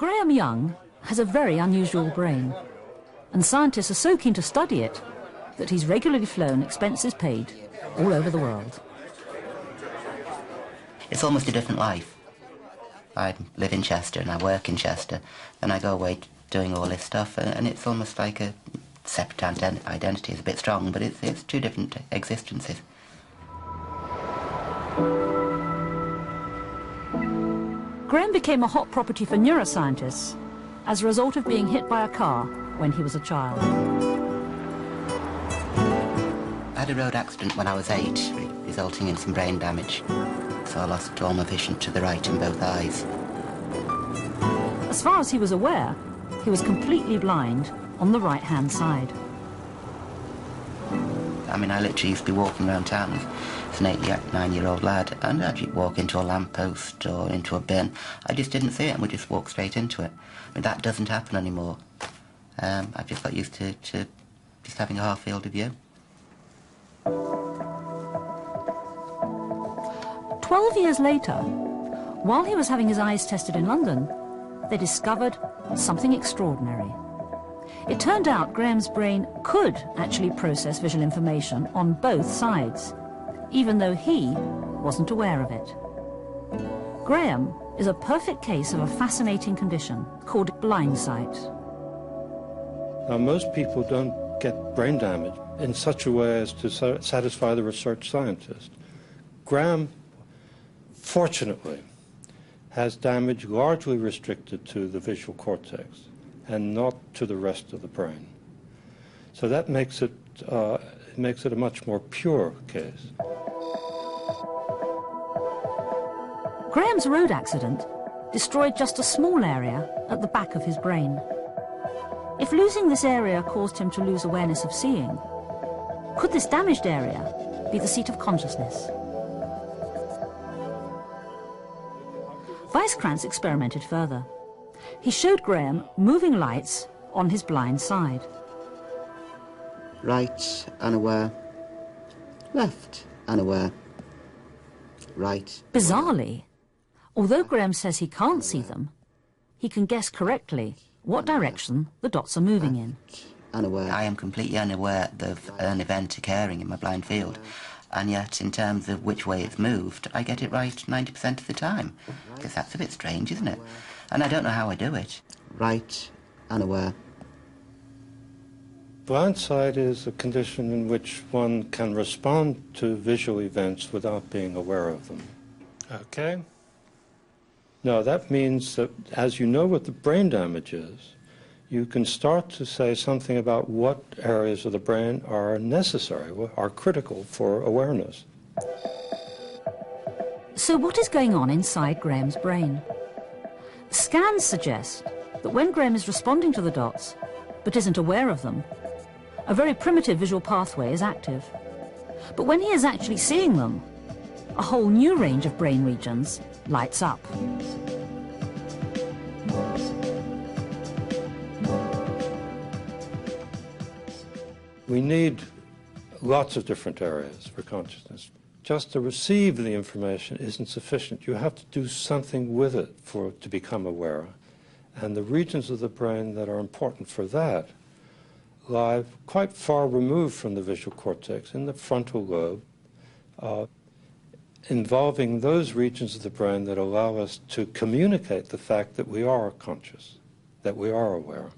Graham Young has a very unusual brain, and scientists are so keen to study it that he's regularly flown, expenses paid, all over the world. It's almost a different life. I live in Chester and I work in Chester, and I go away doing all this stuff, and it's almost like a separate identity. Is a bit strong, but it's two different existences. Graham became a hot property for neuroscientists as a result of being hit by a car when he was a child. I had a road accident when I was 8, resulting in some brain damage. So I lost all my vision to the right in both eyes. As far as he was aware, he was completely blind on the right-hand side. I mean, I literally used to be walking around town as an 8-9-year-old lad, and I'd walk into a lamppost or into a bin. I just didn't see it and would just walk straight into it. I mean, that doesn't happen anymore. I've just got used to just having a half-field of view. 12 years later, while he was having his eyes tested in London, they discovered something extraordinary. It turned out Graham's brain could actually process visual information on both sides, even though he wasn't aware of it. Graham is a perfect case of a fascinating condition called blindsight. Now, most people don't get brain damage in such a way as to satisfy the research scientist. Graham, fortunately, has damage largely restricted to the visual cortex and not to the rest of the brain. So that makes it a much more pure case. Graham's road accident destroyed just a small area at the back of his brain. If losing this area caused him to lose awareness of seeing, could this damaged area be the seat of consciousness? Weisskranz experimented further. He showed Graham moving lights on his blind side. Right, unaware. Left, unaware. Right. Bizarrely, although Graham says he can't see them, he can guess correctly what direction the dots are moving in. Unaware. I am completely unaware of an event occurring in my blind field, and yet in terms of which way it's moved, I get it right 90% of the time. Because that's a bit strange, isn't it? And I don't know how I do it. Right, unaware. Blindsight is a condition in which one can respond to visual events without being aware of them. Okay? Now, that means that as you know what the brain damage is, you can start to say something about what areas of the brain are necessary, are critical for awareness. So what is going on inside Graham's brain? Scans suggest that when Graham is responding to the dots, but isn't aware of them, a very primitive visual pathway is active. But when he is actually seeing them, a whole new range of brain regions lights up. We need lots of different areas for consciousness. Just to receive the information isn't sufficient. You have to do something with it to become aware. And the regions of the brain that are important for that lie quite far removed from the visual cortex, in the frontal lobe, involving those regions of the brain that allow us to communicate the fact that we are conscious, that we are aware.